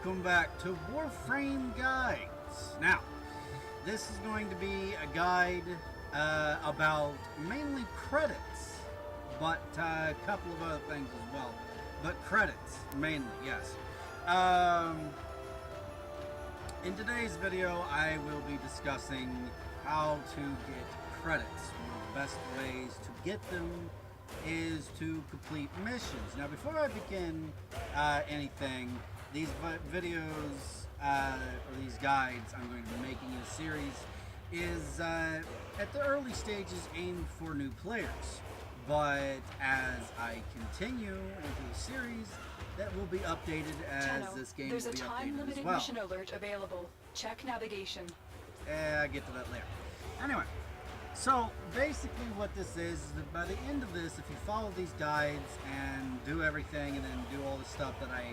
welcome back to Warframe Guides. Now, this is going to be a guide about mainly credits, but a couple of other things as well. But credits, mainly, yes. In today's video, I will be discussing how to get credits. One of the best ways to get them is to complete missions. Now, before I begin anything, these videos or these guides I'm going to be making in a series is at the early stages aimed for new players. But as I continue into the series, that will be updated as this game will be updated as well. There's a time-limited mission alert available. Check navigation. I'll get to that later. Anyway, so basically what this is that by the end of this, if you follow these guides and do everything and then do all the stuff that I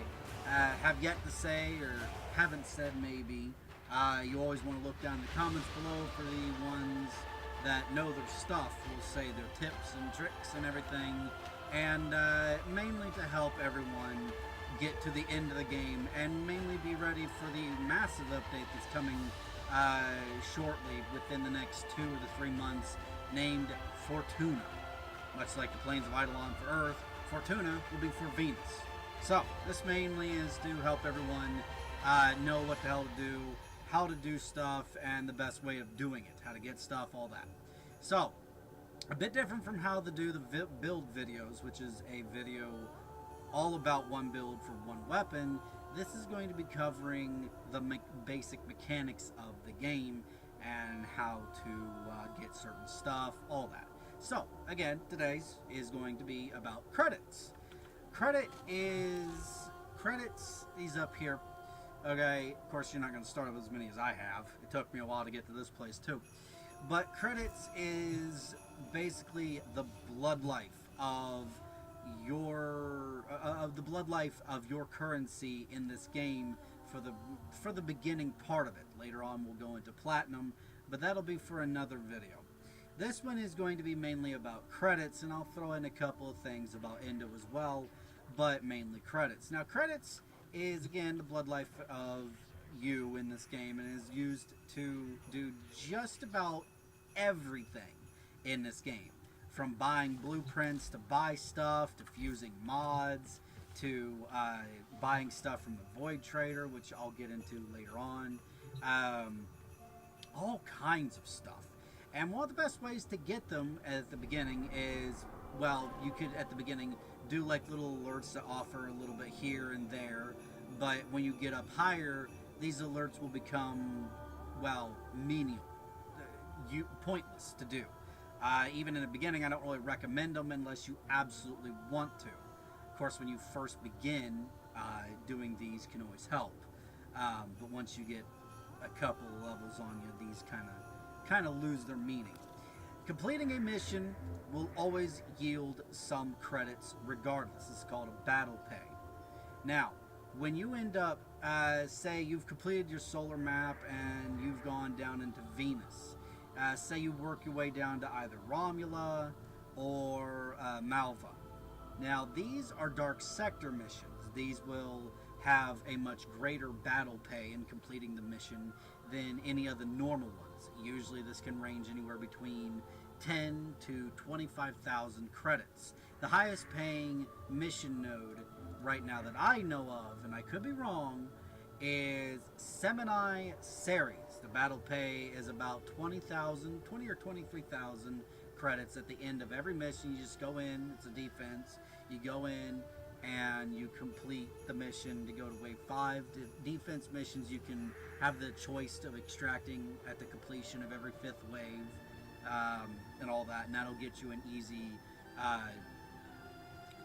have yet to say or haven't said maybe, you always want to look down in the comments below for the ones that know their stuff, will say their tips and tricks and everything, and mainly to help everyone get to the end of the game and mainly be ready for the massive update that's coming shortly within the next 2 to 3 months, named Fortuna. Much like the Plains of Eidolon for Earth, Fortuna will be for Venus. So this mainly is to help everyone know what the hell to do, how to do stuff, and the best way of doing it, how to get stuff, all that. So, a bit different from how to do the build videos, which is a video all about one build for one weapon. This is going to be covering the basic mechanics of the game and how to get certain stuff, all that. So, again, today's is going to be about credits. Credits, these up here. Okay, of course you're not going to start with as many as I have. It took me a while to get to this place too. But credits is basically the blood life of your currency in this game for the beginning part of it. Later on we'll go into platinum, but that'll be for another video. This one is going to be mainly about credits, and I'll throw in a couple of things about Endo as well, but mainly credits. Now, credits is, again, the blood life of you in this game, and is used to do just about everything in this game. From buying blueprints, to buy stuff, to fusing mods, to buying stuff from the Void Trader, which I'll get into later on. All kinds of stuff. And one of the best ways to get them at the beginning is, well, you could at the beginning do like little alerts that offer a little bit here and there, but when you get up higher, these alerts will become, well, menial, pointless to do. Even in the beginning, I don't really recommend them unless you absolutely want to. Of course, when you first begin, doing these can always help. But once you get a couple of levels on you, these kind of lose their meaning. Completing a mission will always yield some credits regardless. It's called a battle pay. Now, when you end up, say you've completed your solar map and you've gone down into Venus, say you work your way down to either Romula or Malva. Now, these are dark sector missions. These will have a much greater battle pay in completing the mission than any of the normal ones. Usually this can range anywhere between 10 to 25,000 credits. The highest paying mission node right now that I know of, and I could be wrong, is Semini Ceres. The battle pay is about 20 or 23,000 credits at the end of every mission. You just go in, it's a defense, you go in and you complete the mission to go to wave 5. The defense missions you can have the choice of extracting at the completion of every 5th wave, and all that, and that'll get you an easy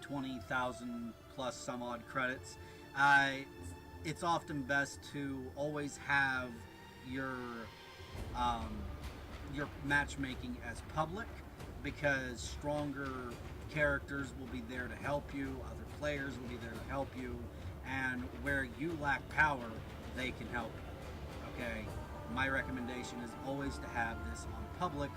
20,000 plus some odd credits. It's often best to always have your matchmaking as public, because stronger characters will be there to help you, other players will be there to help you, and where you lack power, they can help you. Okay? My recommendation is always to have this on public,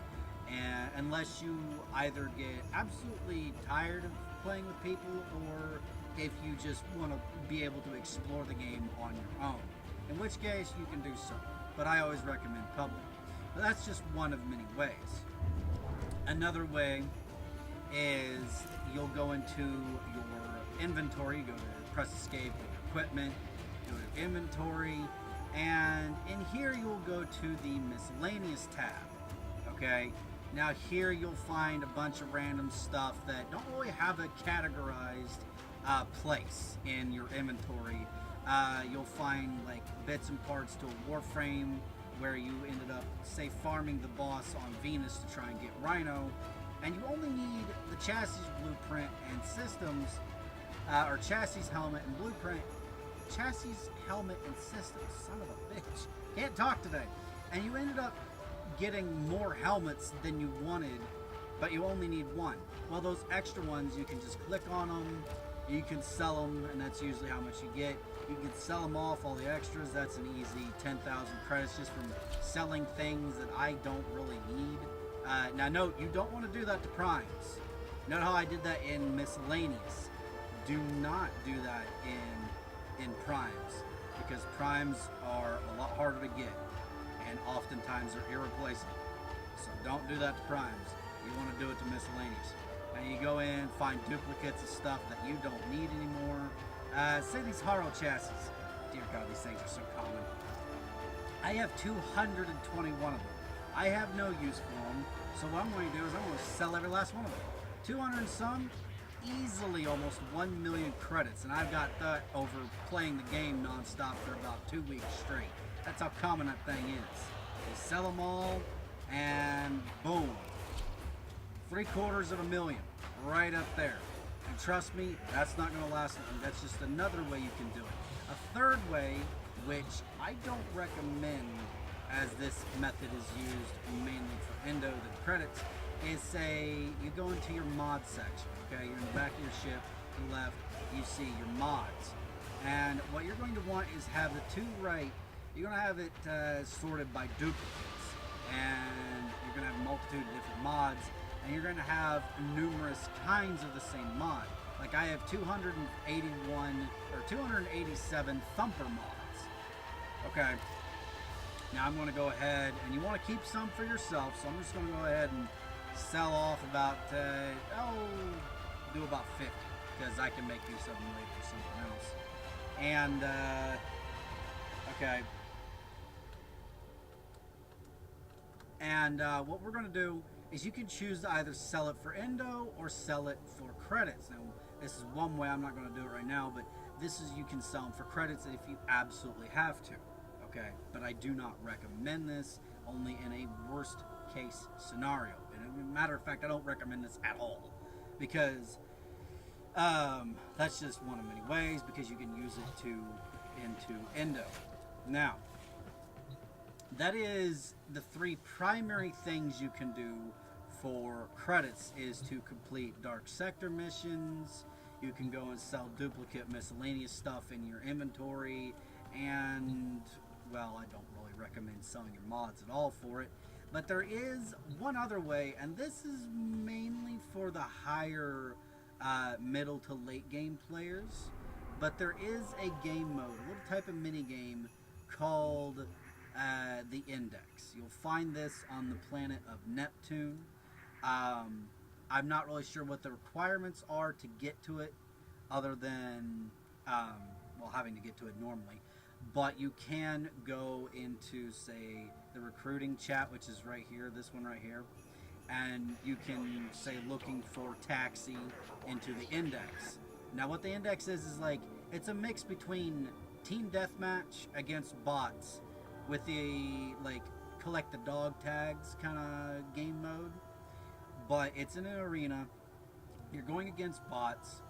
and unless you either get absolutely tired of playing with people, or if you just want to be able to explore the game on your own, in which case you can do so. But I always recommend public. But that's just one of many ways. Another way is you'll go into your inventory, you go to press escape, go to equipment, go to inventory, and in here you'll go to the miscellaneous tab. Okay, now here you'll find a bunch of random stuff that don't really have a categorized place in your inventory. You'll find like bits and parts to a Warframe where you ended up, say, farming the boss on Venus to try and get Rhino, and you only need the chassis blueprint and systems, or chassis helmet and blueprint, chassis helmet and systems, son of a bitch, can't talk today, and you ended up getting more helmets than you wanted, but you only need one. Well, those extra ones, you can just click on them, you can sell them, and that's usually how much you get. You can sell them off, all the extras, that's an easy 10,000 credits just from selling things that I don't really need. Now note, you don't want to do that to primes. Note how I did that in miscellaneous. Do not do that in primes, because primes are a lot harder to get, and oftentimes they're irreplaceable. So don't do that to primes. You want to do it to miscellaneous. And you go in, find duplicates of stuff that you don't need anymore. Say these Haro chassis. Dear God, these things are so common. I have 221 of them. I have no use for them, so what I'm going to do is I'm going to sell every last one of them. 200 and some, easily almost 1 million credits, and I've got that over playing the game non-stop for about 2 weeks straight. That's how common that thing is. You sell them all, and boom. 750,000 right up there. And trust me, that's not going to last long. That's just another way you can do it. A third way, which I don't recommend as this method is used mainly for Endo, the credits, is say you go into your mod section, okay? You're in the back of your ship, to the left, you see your mods. And what you're going to want is have the two right, you're going to have it sorted by duplicates. And you're going to have a multitude of different mods. And you're going to have numerous kinds of the same mod. Like I have 281 or 287 thumper mods. Okay. Now I'm going to go ahead, and you want to keep some for yourself, so I'm just going to go ahead and sell off about, do about 50, because I can make use of them later for something else. And, okay. And what we're going to do is you can choose to either sell it for Endo or sell it for credits. Now, this is one way. I'm not going to do it right now, but this is, you can sell them for credits if you absolutely have to. Okay, but I do not recommend this, only in a worst case scenario. And as a matter of fact, I don't recommend this at all, because that's just one of many ways, because you can use it into Endo. Now, that is the three primary things you can do for credits, is to complete Dark Sector missions. You can go and sell duplicate miscellaneous stuff in your inventory, and, well, I don't really recommend selling your mods at all for it. But there is one other way, and this is mainly for the higher middle to late game players. But there is a game mode, a little type of mini game called the Index. You'll find this on the planet of Neptune. I'm not really sure what the requirements are to get to it, other than, well, having to get to it normally. But you can go into, say, the recruiting chat, which is right here, this one right here, and you can say looking for taxi into the Index. Now what the Index is like, it's a mix between team deathmatch against bots with the, like, collect the dog tags kind of game mode. But it's in an arena, you're going against bots,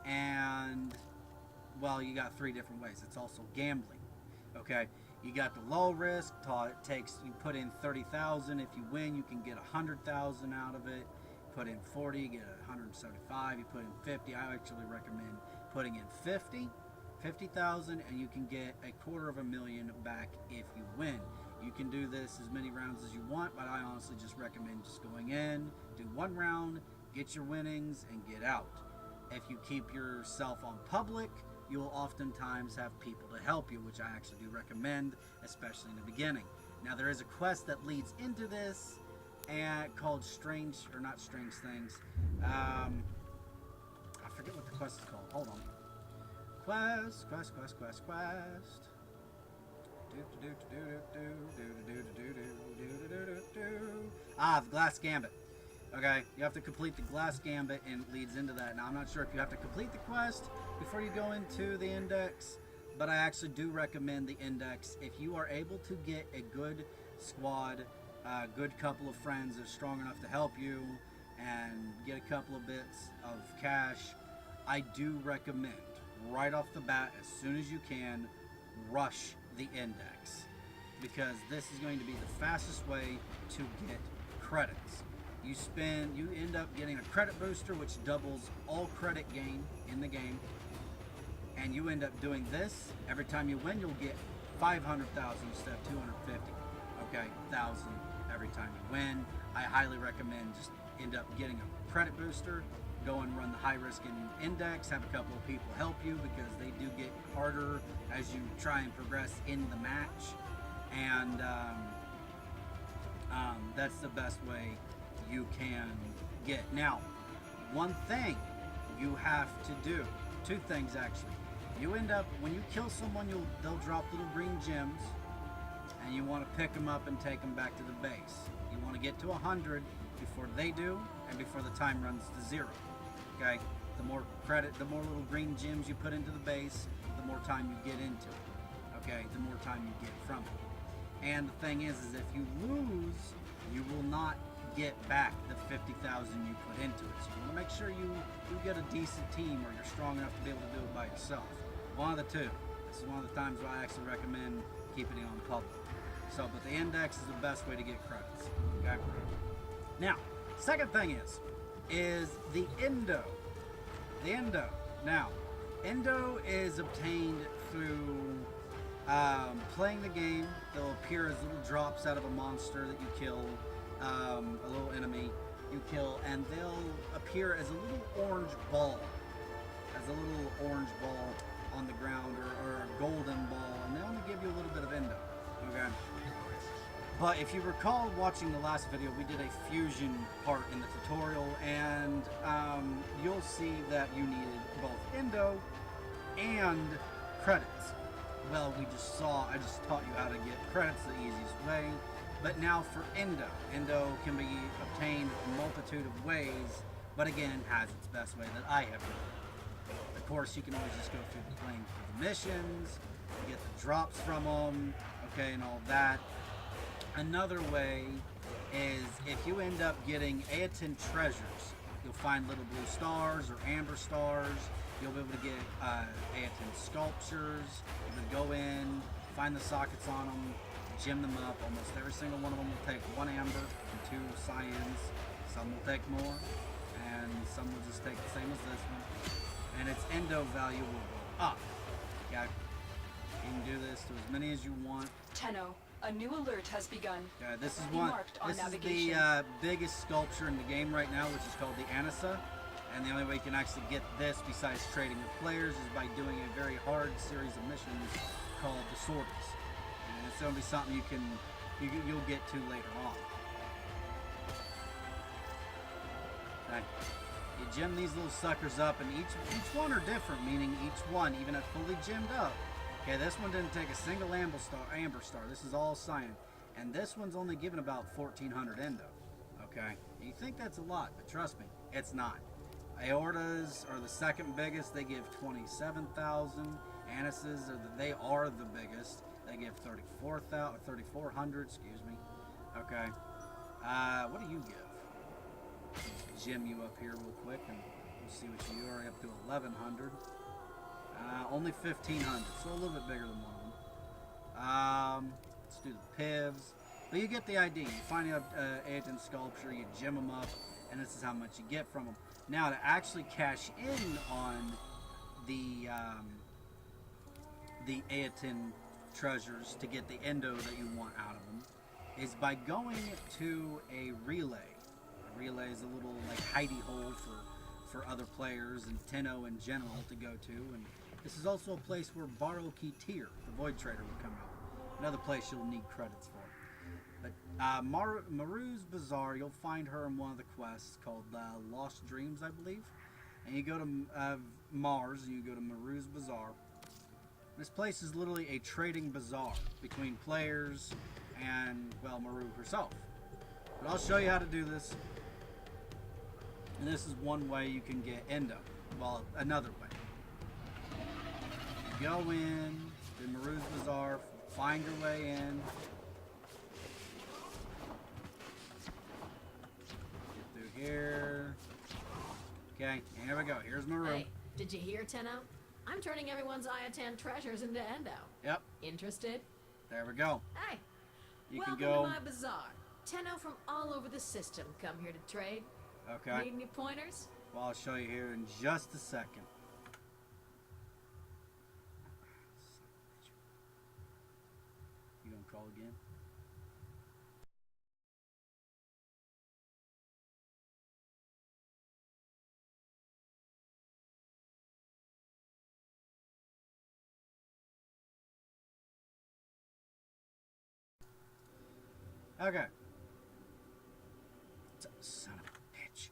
and, well, you got three different ways. It's also gambling, okay? You got the low risk, it takes, you put in 30,000. If you win, you can get 100,000 out of it. Put in 40, you get 175. You put in 50. I actually recommend putting in 50,000, and you can get $250,000 back if you win. You can do this as many rounds as you want, but I honestly just recommend just going in, do one round, get your winnings, and get out. If you keep yourself on public, you will oftentimes have people to help you, which I actually do recommend, especially in the beginning. Now, there is a quest that leads into this, and called Strange, or not Strange Things. I forget what the quest is called. Hold on. Quest. The Glass Gambit. Okay, you have to complete the Glass Gambit, and it leads into that. Now, I'm not sure if you have to complete the quest before you go into the Index, but I actually do recommend the Index. If you are able to get a good squad, a good couple of friends that are strong enough to help you, and get a couple of bits of cash, I do recommend, right off the bat, as soon as you can, rush the Index, because this is going to be the fastest way to get credits. You end up getting a credit booster, which doubles all credit gain in the game, and you end up doing this. Every time you win, you'll get 500,000 instead of 250. Okay, 1,000 every time you win. I highly recommend just end up getting a credit booster, go and run the high risk in Index, have a couple of people help you, because they do get harder as you try and progress in the match, and that's the best way you can get. Now, one thing you have to do, two things actually. You end up, when you kill someone, they'll drop little green gems, and you want to pick them up and take them back to the base. You want to get to 100 before they do, and before the time runs to 0. Okay, the more credit, the more little green gems you put into the base, the more time you get into it. Okay, the more time you get from it. And the thing is if you lose, you will not get back the 50,000 you put into it. So you want to make sure you get a decent team, or you're strong enough to be able to do it by yourself. One of the two. This is one of the times where I actually recommend keeping it on public. So, but the Index is the best way to get credits. Okay. Now, second thing is the Endo. The Endo. Now, Endo is obtained through playing the game. They'll appear as little drops out of a monster that you kill, a little enemy you kill, and they'll appear as a little orange ball, on the ground, or a golden ball, and they only give you a little bit of Endo. Okay. But if you recall watching the last video, we did a fusion part in the tutorial, and you'll see that you needed both Endo and credits. Well, I just taught you how to get credits the easiest way. But now for Endo. Endo can be obtained a multitude of ways, but again, has its best way that I have done. Of course, you can always just go through playing for the missions, get the drops from them, okay, and all that. Another way is if you end up getting Aeton treasures, you'll find little blue stars or amber stars. You'll be able to get Aeton sculptures. You can go in, find the sockets on them, gem them up. Almost every single one of them will take 1 amber and 2 cyans. Some will take more, and some will just take the same as this one. And its Endo value will go up. Okay? You can do this to as many as you want. Tenno, a new alert has begun. This is navigation. the biggest sculpture in the game right now, which is called the Anissa. And the only way you can actually get this, besides trading with players, is by doing a very hard series of missions called the Sorties. And it's going to be something you'll get to later on. Okay. You gem these little suckers up, and each one are different, meaning each one, even if fully gemmed up. Okay, this one didn't take a single amber star. This is all cyan. And this one's only given about 1,400 Endo. Okay? You think that's a lot, but trust me, it's not. Aortas are the second biggest. They give 27,000. Anisses they are the biggest. They give 3,400. Excuse me. Okay. What do you give? Gem you up here real quick, and we'll see what you are. Up to 1,100. Only 1,500. So a little bit bigger than one of them. Let's do the Pivs. But you get the idea. You find out Aeton sculpture. You gem them up, and this is how much you get from them. Now, to actually cash in on the Aeton treasures to get the Endo that you want out of them is by going to a relay. A relay is a little like hidey hole for other players and Tenno in general to go to. And this is also a place where Baro Kitir, the Void Trader, will come out. Another place you'll need credits for. But Maru's Bazaar, you'll find her in one of the quests called Lost Dreams, I believe. And you go to Mars, and you go to Maru's Bazaar. This place is literally a trading bazaar between players and, well, Maru herself. But I'll show you how to do this. And this is one way you can get Endo. Well, another way. You go in to Maru's Bazaar, find your way in. Get through here. Okay, here we go. Here's Maru. Hey, did you hear, Tenno? I'm turning everyone's Iatan treasures into Endo. Yep. Interested? There we go. Hey, You welcome can go. to my bazaar. Tenno from all over the system come here to trade. Okay. Need any pointers? Well, I'll show you here in just a second. You gonna call again? Okay. Son of a bitch.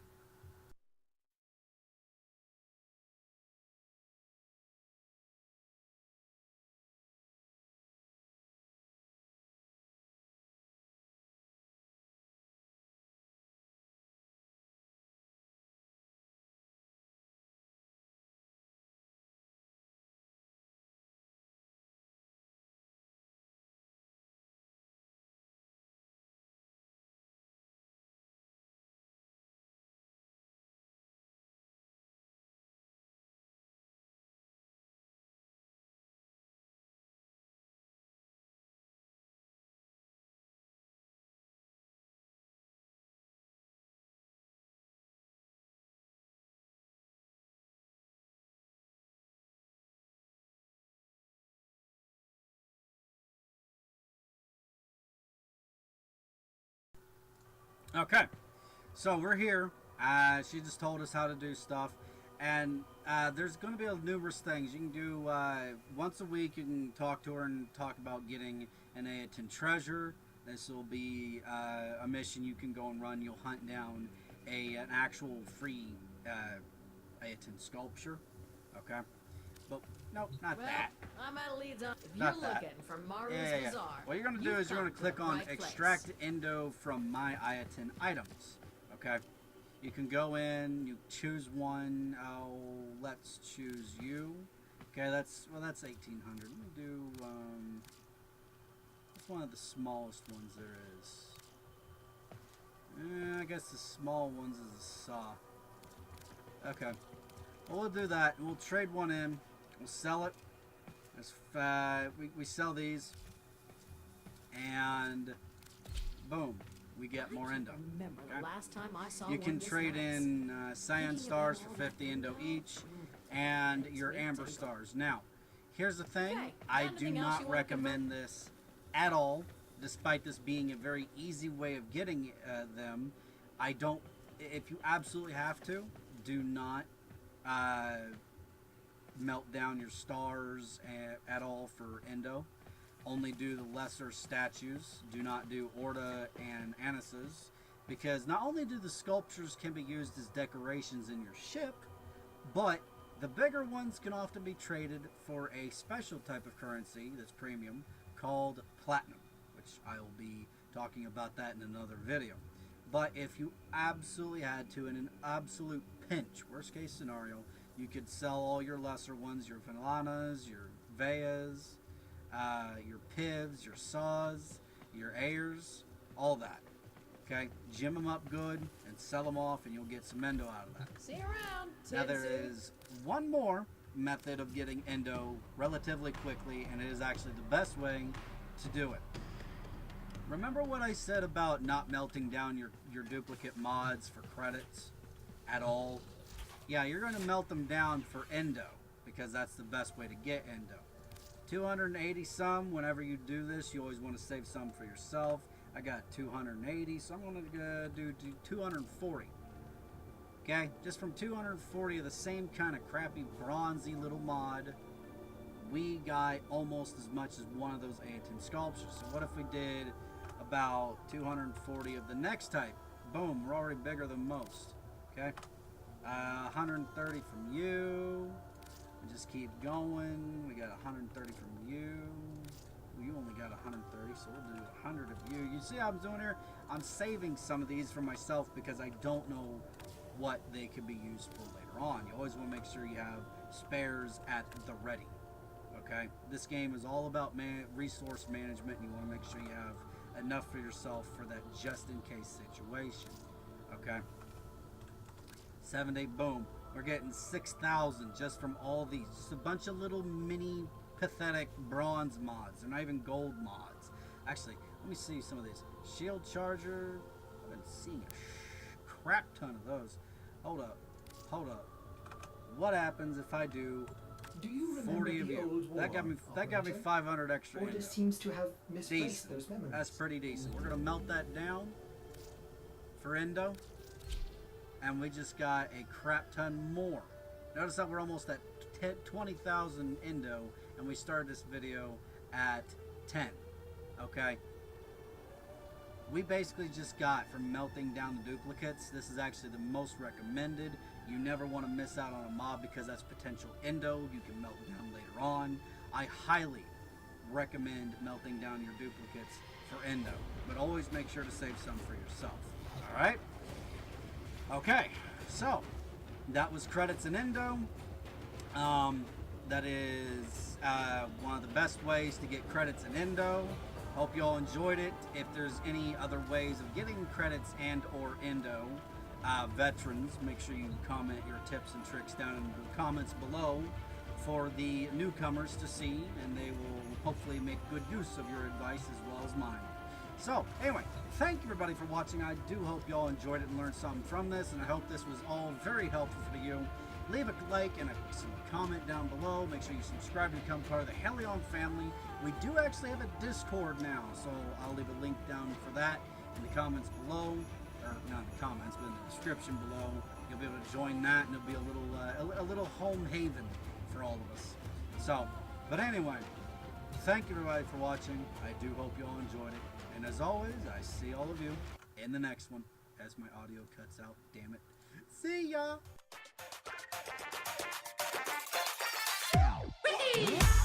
Okay, so we're here. She just told us how to do stuff, and there's going to be numerous things you can do. Once a week, you can talk to her and talk about getting an Aeton treasure. This will be a mission you can go and run. You'll hunt down an actual free Aeton sculpture. Okay, but no, not Well, that. I'm at a lead on. If Not you're that. looking for Maru's Yeah. bazaar, What you're going to do you've is you're going come to click the on right place. extract Endo from my Iatan items. Okay. You can go in, you choose one. Oh, let's choose you. Okay, that's 1800. Let me do what's one of the smallest ones there is. I guess the small ones is a saw. Okay. Well, we'll do that, and we'll trade one in. We'll sell it. We sell these, and boom, we get more Endo. Remember the last time I saw You one can this trade nice. in Cyan Thinking stars about for all 50 that Endo food. each, and your Sweet Amber tingle. stars. Now, here's the thing: Okay, I got do anything else not you wanna recommend this at all. Despite this being a very easy way of getting them, I don't. If you absolutely have to, do not melt down your stars at all for Endo. Only do the lesser statues. Do not do Orda and Anis's, because not only do the sculptures can be used as decorations in your ship, but the bigger ones can often be traded for a special type of currency that's premium called platinum, which I will be talking about that in another video. But if you absolutely had to, in an absolute pinch, worst case scenario, you could sell all your lesser ones, your Velanas, your Veas, your Pivs, your Saws, your Airs, all that. Okay? Gem them up good and sell them off, and you'll get some Endo out of that. See you around. Now there Tinsu. is one more method of getting Endo relatively quickly, and it is actually the best way to do it. Remember what I said about not melting down your duplicate mods for credits at all? Yeah, you're going to melt them down for Endo, because that's the best way to get Endo. 280 some. Whenever you do this, you always want to save some for yourself. I got 280, so I'm going to do 240. Okay, just from 240 of the same kind of crappy bronzy little mod, we got almost as much as one of those A10 sculptures. So what if we did about 240 of the next type? Boom, we're already bigger than most. Okay, 130 from you. We just keep going. We got 130 from you. You only got 130, so we'll do 100 of you. You see how I'm doing here? I'm saving some of these for myself because I don't know what they could be used for later on. You always want to make sure you have spares at the ready. Okay? This game is all about resource management, and you want to make sure you have enough for yourself for that just-in-case situation. Okay? 7-day boom. We're getting 6,000 just from all these. Just a bunch of little mini pathetic bronze mods. They're not even gold mods. Actually, let me see some of these. Shield charger. I've been seeing a crap ton of those. Hold up. Hold up. What happens if I do you 40 of you? That got me 500 extra. Or just seems to have misplaced decent. those memories. That's pretty decent. We're gonna melt that down for Endo, and we just got a crap ton more. Notice that we're almost at 20,000 Endo, and we started this video at 10. Okay, we basically just got from melting down the duplicates. This is actually the most recommended. You never want to miss out on a mob because that's potential Endo. You can melt down later on. I highly recommend melting down your duplicates for Endo, but always make sure to save some for yourself. All right. Okay, so that was credits in Endo. That is one of the best ways to get credits in Endo. Hope you all enjoyed it. If there's any other ways of getting credits and or Endo, veterans, make sure you comment your tips and tricks down in the comments below for the newcomers to see, and they will hopefully make good use of your advice as well as mine. So, anyway, thank you everybody for watching. I do hope you all enjoyed it and learned something from this, and I hope this was all very helpful for you. Leave a like and a comment down below. Make sure you subscribe to become part of the Helion family. We do actually have a Discord now, so I'll leave a link down for that in the comments below. Or not in the comments, but in the description below. You'll be able to join that, and it'll be a little home haven for all of us. So, but anyway, thank you everybody for watching. I do hope you all enjoyed it. And as always, I see all of you in the next one. As my audio cuts out, damn it. See ya! Whee!